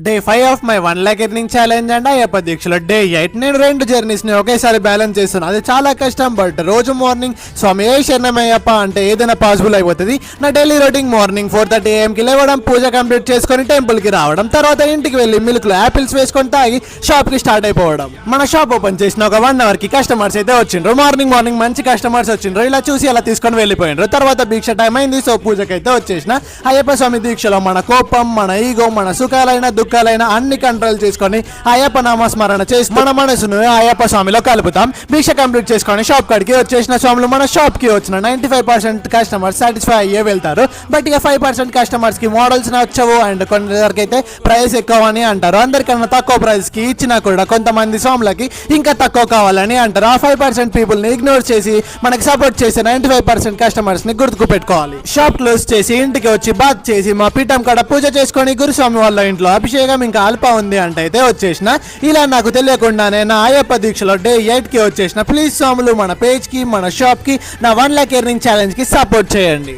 Day 5 of my 1 lakh earning challenge and Ayyappa దీక్షలో day 8 నేను 2 journeys ని ఒకేసారి బ్యాలెన్స్ చేస్తున్నాను. అది చాలా కష్టం. బట్ రోజు మార్నింగ్ స్వామి ఏ శరణమయ్యప్ప అంటే ఏదైనా పాసిబుల్ అయిపోతుంది. నా డైలీ రొటీన్ మార్నింగ్ 4:30 AM కి లేవడం, పూజ కంప్లీట్ చేసుకొని టెంపుల్ కి రావడం, తర్వాత ఇంటికి వెళ్ళి మిల్క్ లో యాపిల్స్ వేసుకొని తాగి షాప్ కి స్టార్ట్ అయిపోవడం. మన షాప్ ఓపెన్ చేసిన ఒక 1 hour కి కస్టమర్స్ అయితే వచ్చిండ్రు. మార్నింగ్ మంచి కస్టమర్స్ వచ్చిండ్రు. ఇలా చూసి అలా తీసుకొని వెళ్ళిపోయిండ్రు. తర్వాత దీక్ష టైం అయింది. సో పూజకైతే వచ్చేసిన. అయ్యప్ప స్వామి దీక్షలో మన కోపం, మన ఈగో, మన సుఖాలైన దుఃఖాలైన అన్ని కంట్రోల్ చేసుకొని అయ్యప్ప నామస్మరణ చేసి మన మనసును అయ్యప్ప స్వామిలో కలుపుతాం. దీక్ష కంప్లీట్ చేసుకొని షాప్ కాడికి వచ్చేసిన స్వాములు మన షాప్ కి వచ్చిన 95% కస్టమర్స్ సాటిస్ఫై అయ్యే వెళ్తారు. బట్ ఇక 5% కస్టమర్స్ కి మోడల్స్ నచ్చవు అండ్ కొందరికైతే ప్రైస్ ఎక్కువ అని అంటారు. అందరికన్నా తక్కువ ప్రైస్ కి ఇచ్చినా కూడా కొంతమంది స్వాములకి ఇంకా తక్కువ కావాలని అంటారు. ఆ 5% పీపుల్ ని ఇగ్నోర్ చేసి మనకి సపోర్ట్ చేసే 95% కస్టమర్స్ ని గుర్తుకు పెట్టుకోవాలి. షాప్ క్లోజ్ చేసి ఇంటికి వచ్చి బాత్ చేసి మా పీఠం కాడ పూజ చేసుకొని గురుస్వామి వాళ్ళ ఇంట్లో అభిషేకం ఇంకా అల్ప ఉంది అంటే అయితే వచ్చేసిన. ఇలా నాకు తెలియకుండానే నా అయ్యప్ప దీక్షలో డే 8 కి వచ్చేసిన. ప్లీజ్ స్వాములు మన పేజ్ కి, మన షాప్ కి, నా 1 lakh earning ఛాలెంజ్ కి సపోర్ట్ చేయండి.